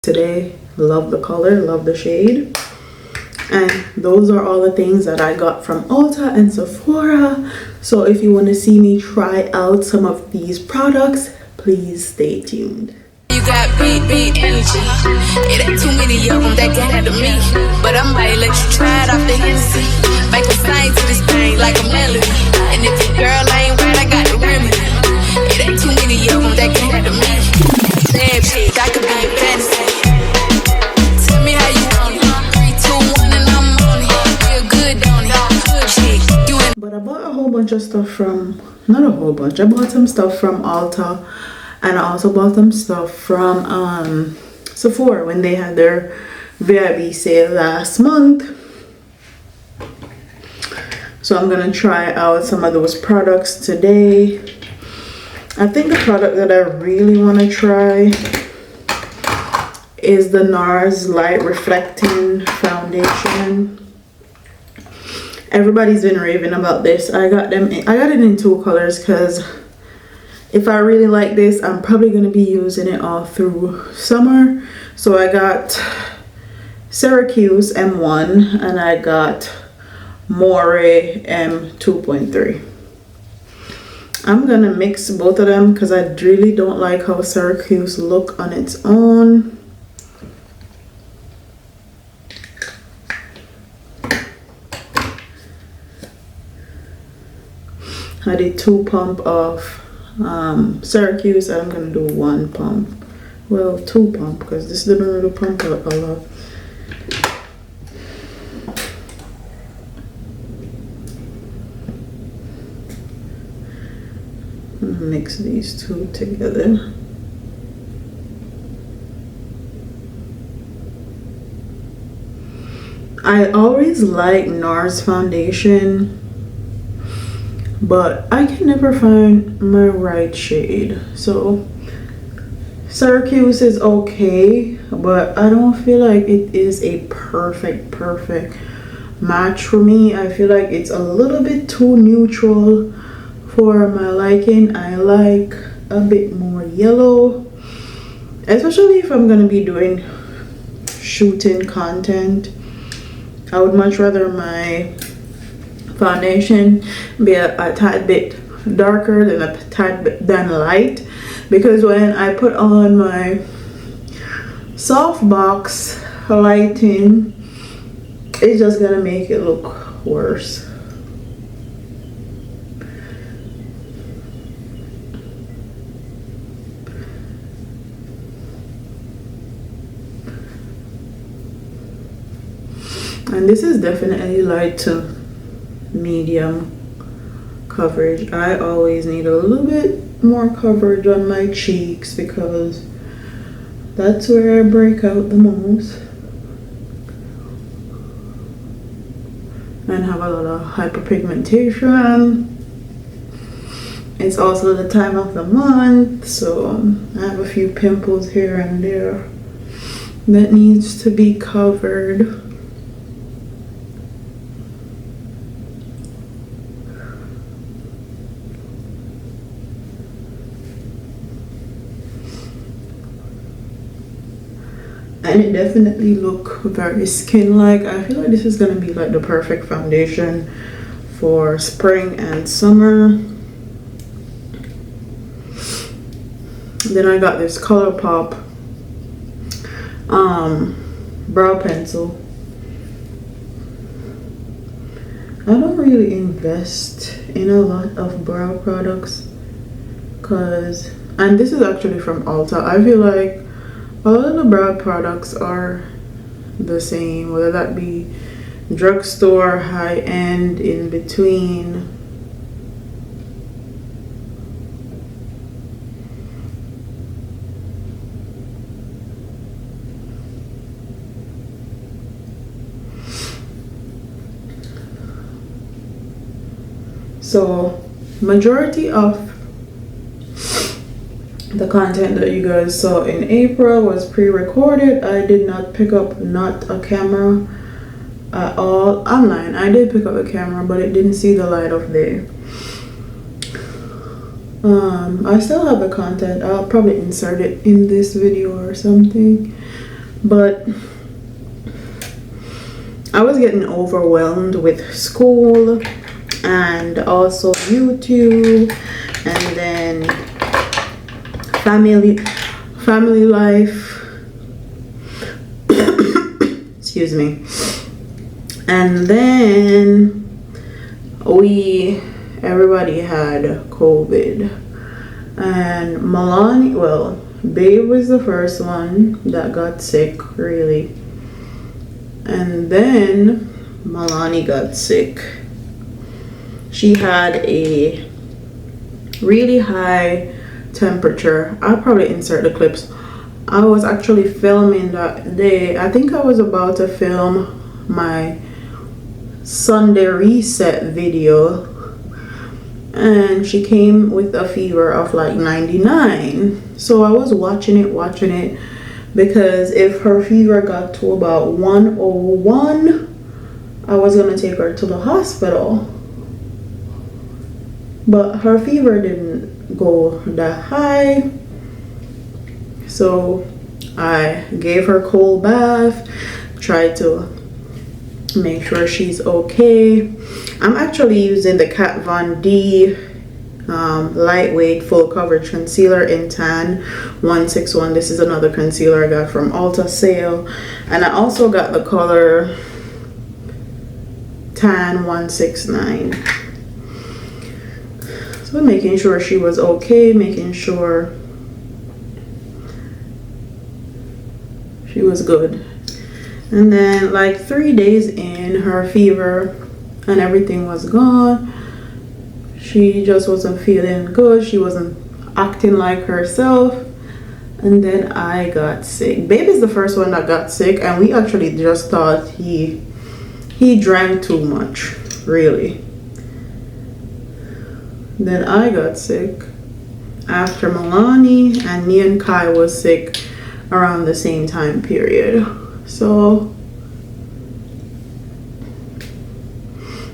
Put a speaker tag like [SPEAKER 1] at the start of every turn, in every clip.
[SPEAKER 1] today. Love the color, love the shade. And those are all the things that I got from Ulta and Sephora. So if you want to see me try out some of these products, please stay tuned.
[SPEAKER 2] You got big energy. It ain't too many of them that can handle me. But I might let you try it off the Hennessy. Make a sing to this thing like a melody. And if your girl ain't right, I got the remedy. It ain't too many of them that can handle me. Damn shit, that could be a fantasy. Tell me how you want it. 3, 2, 1 and I'm on it. Feel good, don't it? Good shit. You in.
[SPEAKER 1] But I bought a whole bunch of stuff from, not a whole bunch, I bought some stuff from Ulta. And I also bought some stuff from Sephora when they had their VIB sale last month. So I'm gonna try out some of those products today. I think the product that I really want to try is the NARS Light Reflecting Foundation. Everybody's been raving about this. I got it in 2 colors because if I really like this, I'm probably going to be using it all through summer. So I got Syracuse M1 and I got Moray M2.3. I'm going to mix both of them because I really don't like how Syracuse look on its own. I did 2 pump of Syracuse. I'm gonna do 1 pump, well 2 pump, because this didn't really pump a lot. Mix these 2 together. I always like NARS foundation, but I can never find my right shade. So Syracuse is okay, but I don't feel like it is a perfect match for me. I feel like it's a little bit too neutral for my liking. I like a bit more yellow, especially if I'm gonna be doing shooting content. I would much rather my foundation be a tad bit darker than a tad bit light, because when I put on my softbox lighting, it's just gonna make it look worse. And this is definitely light to medium coverage. I always need a little bit more coverage on my cheeks because that's where I break out the most and have a lot of hyperpigmentation. It's also the time of the month, so I have a few pimples here and there that needs to be covered. And it definitely look very skin-like. I feel like this is gonna be like the perfect foundation for spring and summer. Then I got this ColourPop brow pencil. I don't really invest in a lot of brow products and this is actually from Ulta. I feel like all of the brow products are the same, whether that be drugstore, high-end, in between. So majority of the content that you guys saw in April was pre-recorded. I did not pick up a camera at all. Online I did pick up a camera, but it didn't see the light of day. I still have the content. I'll probably insert it in this video or something. But I was getting overwhelmed with school and also YouTube, and then family life. Excuse me. And then everybody had COVID, and Milani, well, Babe was the first one that got sick, really. And then Milani got sick. She had a really high temperature. I'll probably insert the clips. I was actually filming that day. I think I was about to film my Sunday reset video, and she came with a fever of like 99. So I was watching it, because if her fever got to about 101, I was gonna take her to the hospital. But her fever didn't go that high, so I gave her cold bath, tried to make sure she's okay. I'm actually using the Kat Von D lightweight full coverage concealer in tan 161. This is another concealer I got from Ulta sale, and I also got the color tan 169. So making sure she was okay, making sure she was good. And then like 3 days in, her fever and everything was gone. She just wasn't feeling good. She wasn't acting like herself. And then I got sick. Baby's the first one that got sick, and we actually just thought he drank too much, really. Then I got sick after Milani, and me and Kai was sick around the same time period. So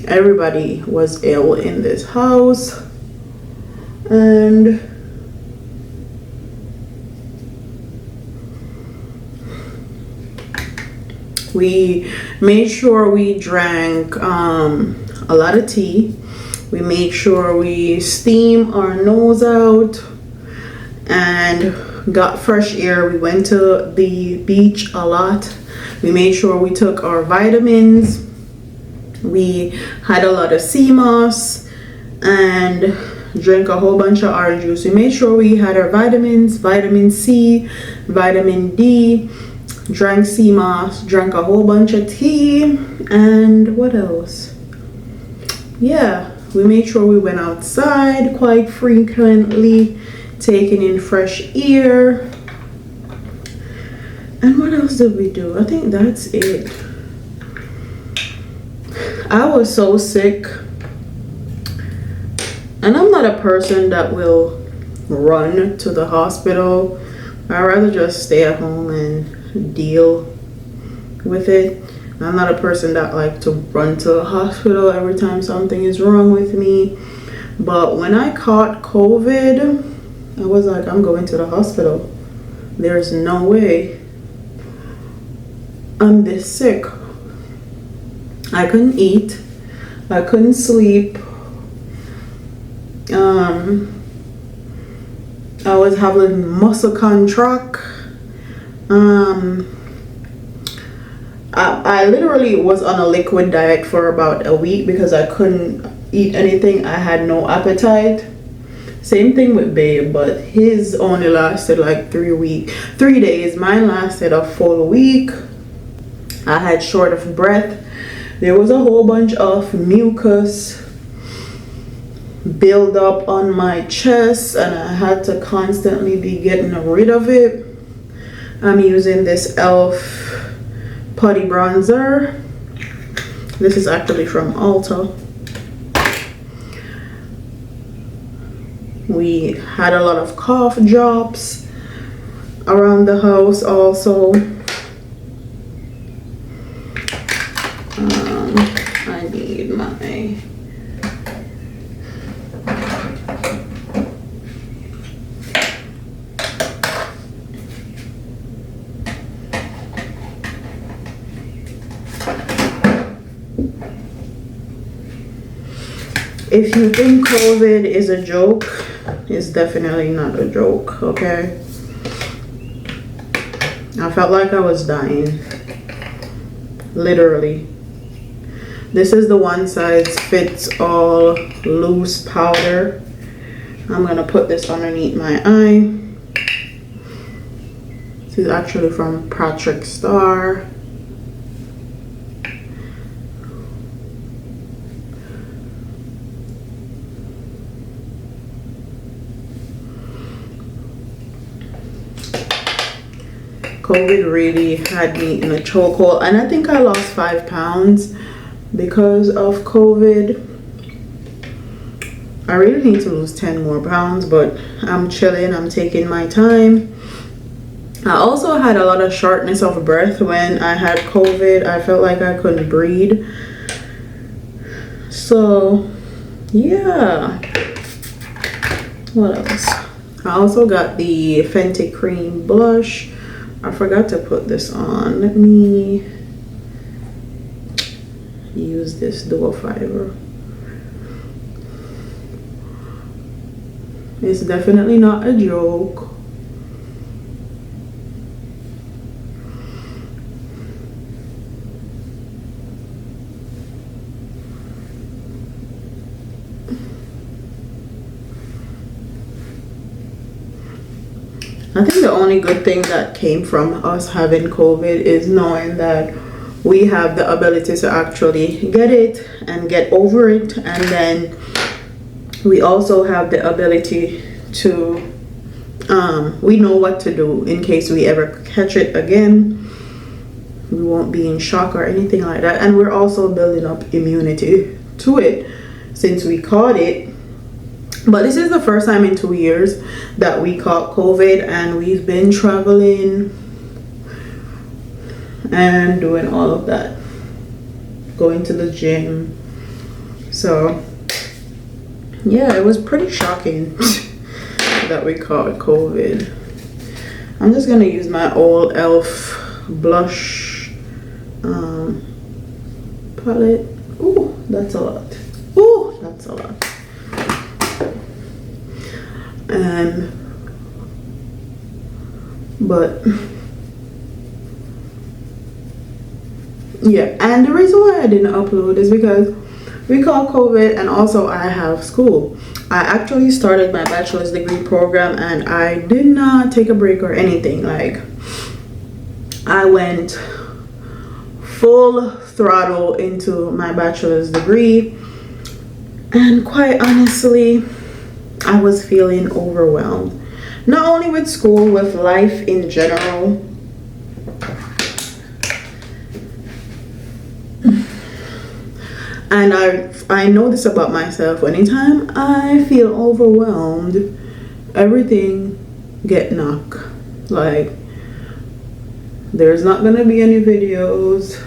[SPEAKER 1] everybody was ill in this house, and we made sure we drank a lot of tea. We made sure we steam our nose out and got fresh air. We went to the beach a lot. We made sure we took our vitamins. We had a lot of sea moss and drank a whole bunch of orange juice. We made sure we had our vitamins, vitamin C, vitamin D, drank sea moss, drank a whole bunch of tea, and what else? Yeah, we made sure we went outside quite frequently, taking in fresh air. And what else did we do? I think that's it. I was so sick, and I'm not a person that will run to the hospital. I'd rather just stay at home and deal with it. I'm not a person that like to run to the hospital every time something is wrong with me. But when I caught COVID, I was like, I'm going to the hospital. There's no way I'm this sick. I couldn't eat. I couldn't sleep. I was having muscle contract. I literally was on a liquid diet for about a week because I couldn't eat anything. I had no appetite. Same thing with Babe, but his only lasted like 3 days. Mine lasted a full week. I had short of breath. There was a whole bunch of mucus build up on my chest, and I had to constantly be getting rid of it. I'm using this e.l.f. putty bronzer. This is actually from Ulta. We had a lot of cough drops around the house also. I need my If you think COVID is a joke, it's definitely not a joke, okay? I felt like I was dying. Literally. This is the one size fits all loose powder. I'm gonna put this underneath my eye. This is actually from Patrick Star. COVID really had me in a chokehold, and I think I lost 5 pounds because of COVID. I really need to lose 10 more pounds, but I'm chilling, I'm taking my time. I also had a lot of shortness of breath when I had COVID. I felt like I couldn't breathe. So yeah, what else? I also got the Fenty Cream blush. I forgot to put this on. Let me use this dual fiber. It's definitely not a joke. I think the only good thing that came from us having COVID is knowing that we have the ability to actually get it and get over it, and then we also have the ability to we know what to do in case we ever catch it again. We won't be in shock or anything like that, and we're also building up immunity to it since we caught it. But this is the first time in 2 years that we caught COVID, and we've been traveling and doing all of that, going to the gym. So yeah, it was pretty shocking that we caught COVID. I'm just gonna use my old elf blush palette. Ooh, that's a lot. Ooh, that's a lot. But yeah, and the reason why I didn't upload is because we caught COVID, and also I have school. I actually started my bachelor's degree program, and I did not take a break or anything. Like, I went full throttle into my bachelor's degree, and quite honestly, I was feeling overwhelmed. Not only with school, with life in general. And I know this about myself. Anytime I feel overwhelmed, everything get knocked. Like, there's not gonna be any videos.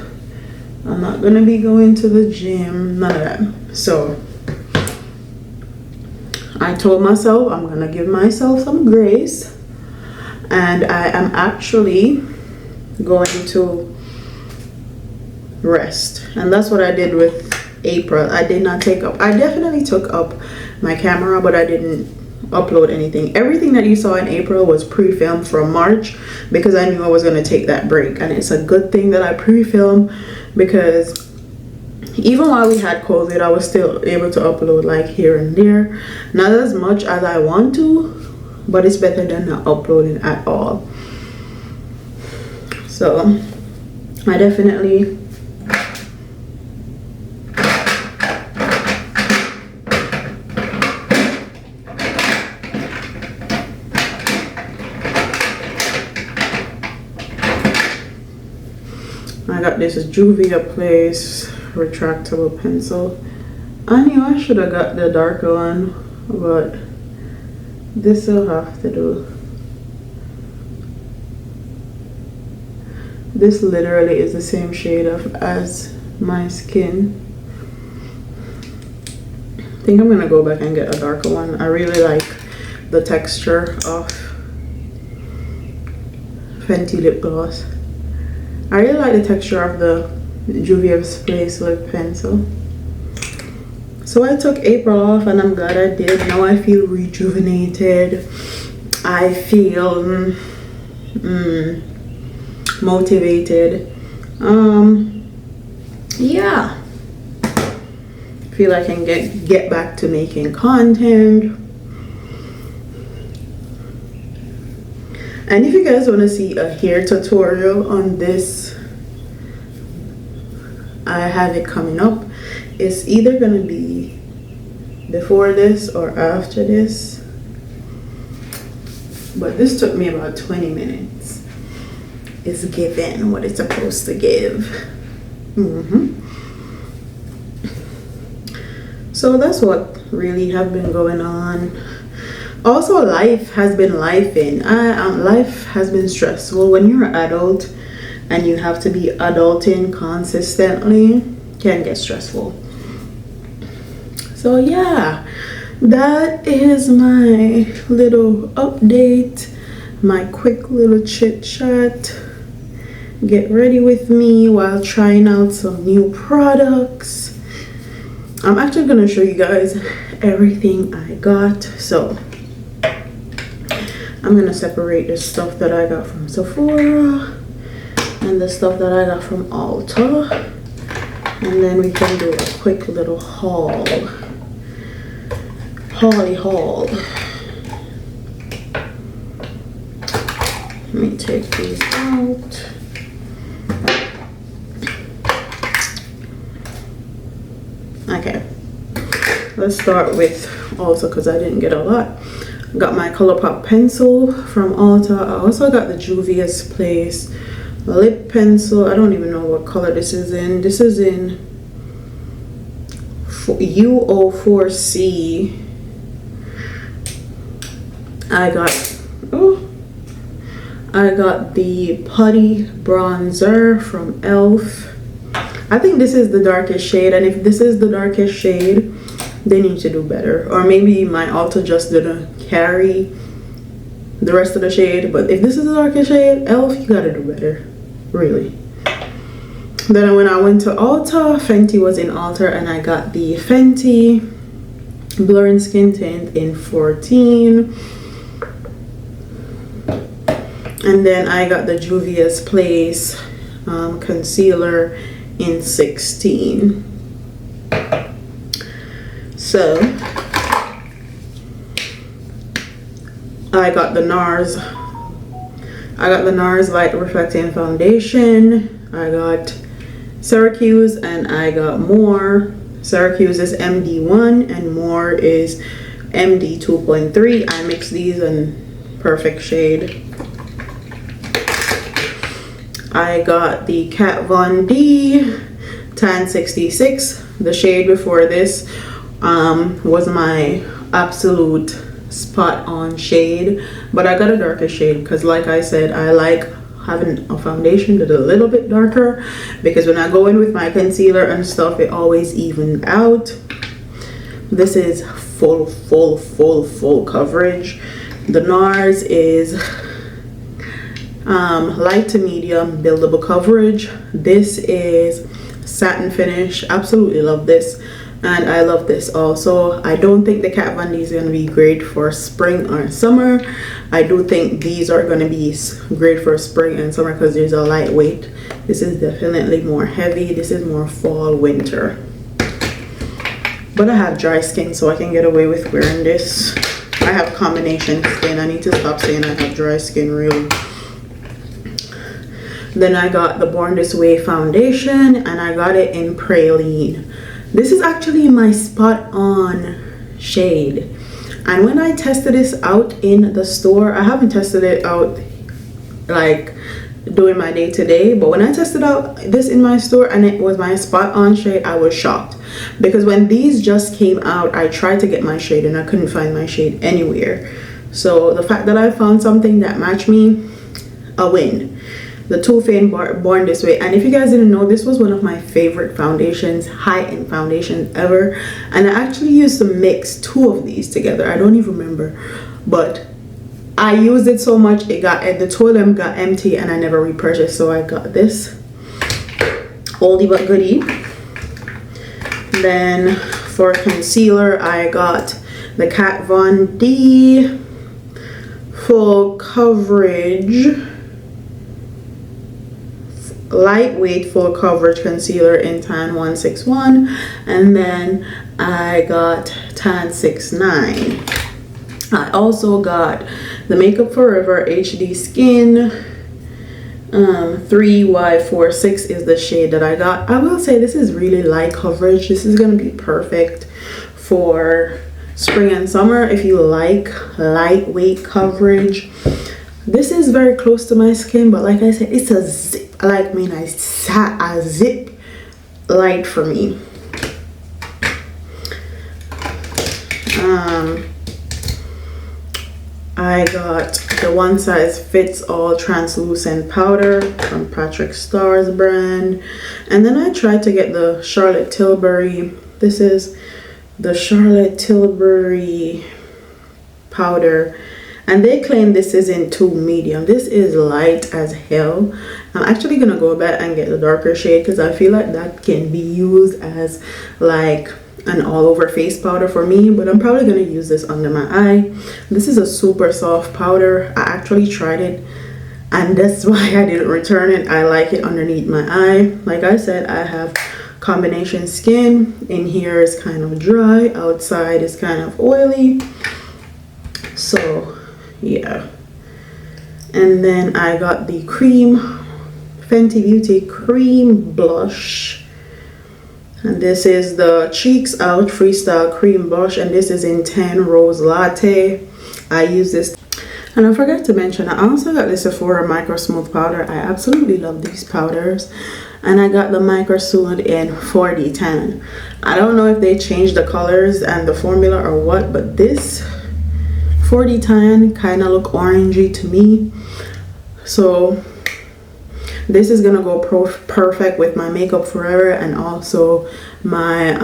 [SPEAKER 1] I'm not gonna be going to the gym, none of that. So I told myself I'm gonna give myself some grace, and I am actually going to rest. And that's what I did with April. I did not take up, I definitely took up my camera, but I didn't upload anything. Everything that you saw in April was pre-filmed from March, because I knew I was going to take that break. And it's a good thing that I pre-filmed, because even while we had COVID, I was still able to upload like here and there. Not as much as I want to, but it's better than not uploading at all. So I definitely got this Juvia Place retractable pencil. I knew I should have got the darker one, but this will have to do. This literally is the same shade as my skin. I think I'm gonna go back and get a darker one. I really like the texture of Fenty lip gloss. I really like the texture of the Juvia's Place lip pencil. So I took April off and I'm glad I did. Now I feel rejuvenated. I feel motivated. Yeah. Feel I can get back to making content. And if you guys want to see a hair tutorial on this, I have it coming up. It's either gonna be before this or after this, but this took me about 20 minutes. It's given what it's supposed to give. So that's what really have been going on. Also, life has been lifing. Life has been stressful. When you're an adult and you have to be adulting consistently, can get stressful. So yeah, that is my little update, my quick little chit chat. Get ready with me while trying out some new products. I'm actually gonna show you guys everything I got. So I'm gonna separate the stuff that I got from Sephora and the stuff that I got from Ulta, and then we can do a quick little haul. Haul. Let me take these out. Okay, let's start with Ulta because I didn't get a lot. Got my ColourPop pencil from Ulta. I also got the Juvia's Place lip pencil. I don't even know what color this is in. This is in U04C. I got the Putty bronzer from ELF. I think this is the darkest shade, and if this is the darkest shade, they need to do better. Or maybe my Ulta just didn't carry the rest of the shade. But if this is the darkest shade, ELF, you gotta do better, really. Then when I went to Ulta, Fenty was in Ulta, and I got the Fenty Blurring Skin Tint in 14. And then I got the Juvia's Place concealer in 16. So I got the NARS Light Reflecting Foundation. I got Syracuse, and I got More. Syracuse is MD1 and More is MD 2.3. I mixed these in perfect shade. I got the Kat Von D Tan 66. The shade before this was my absolute spot on shade, but I got a darker shade because, like I said, I like having a foundation that's a little bit darker, because when I go in with my concealer and stuff, it always evens out. This is full coverage. The NARS is light to medium buildable coverage. This is satin finish. Absolutely love this, and I love this also. I don't think the Kat Von D is going to be great for spring or summer. I do think these are going to be great for spring and summer because there's a lightweight. This is definitely more heavy. This is more fall winter, but I have dry skin, so I can get away with wearing this. I have combination skin. I need to stop saying I have dry skin, really. Then I got the Born This Way foundation, and I got it in Praline. This is actually my spot on shade. And when I tested this out in the store, I haven't tested it out like doing my day-to-day, but when I tested out this in my store and it was my spot on shade, I was shocked. Because when these just came out, I tried to get my shade and I couldn't find my shade anywhere. So the fact that I found something that matched me, a win. The Too Faced Born This Way. And if you guys didn't know, this was one of my favorite foundations, high-end foundations ever. And I actually used to mix two of these together. I don't even remember, but I used it so much the two of them got empty and I never repurchased. So I got this oldie but goodie. Then For concealer, I got the Kat Von D Full Coverage Lightweight Full Coverage Concealer in Tan 161, and then I got Tan 69. I also got the Makeup Forever HD Skin 3Y46 is the shade that I got. I will say this is really light coverage. This is going to be perfect for spring and summer if you like lightweight coverage. This is very close to my skin, but like I said, it's a zip. A zip light for me. I got the One Size Fits All translucent powder from Patrick Starr's brand, and then I tried to get the Charlotte Tilbury. This is the Charlotte Tilbury powder, and they claim this is in 2 medium. This is light as hell. I'm actually gonna go back and get the darker shade because I feel like that can be used as like an all-over face powder for me, but I'm probably gonna use this under my eye. This is a super soft powder. I actually tried it, and that's why I didn't return it. I like it underneath my eye. Like I said, I have combination skin. In here is kind of dry, outside is kind of oily, so yeah. And then I got the Fenty Beauty cream blush, and this is the Cheeks Out Freestyle cream blush, and this is in 10 Rose Latte. I use this, and I forgot to mention I also got the Sephora Micro Smooth powder. I absolutely love these powders, and I got the Micro Smooth in 4D Tan. I don't know if they changed the colors and the formula or what, but this 4D Tan kind of look orangey to me, so this is gonna go perfect with my Makeup Forever and also my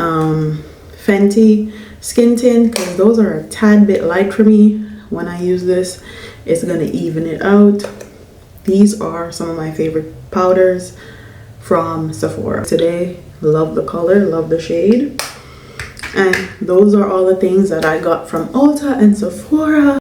[SPEAKER 1] Fenty skin tint, because those are a tad bit light for me. When I use this, it's gonna even it out. These are some of my favorite powders from Sephora today. Love the color, love the shade, and those are all the things that I got from Ulta and Sephora.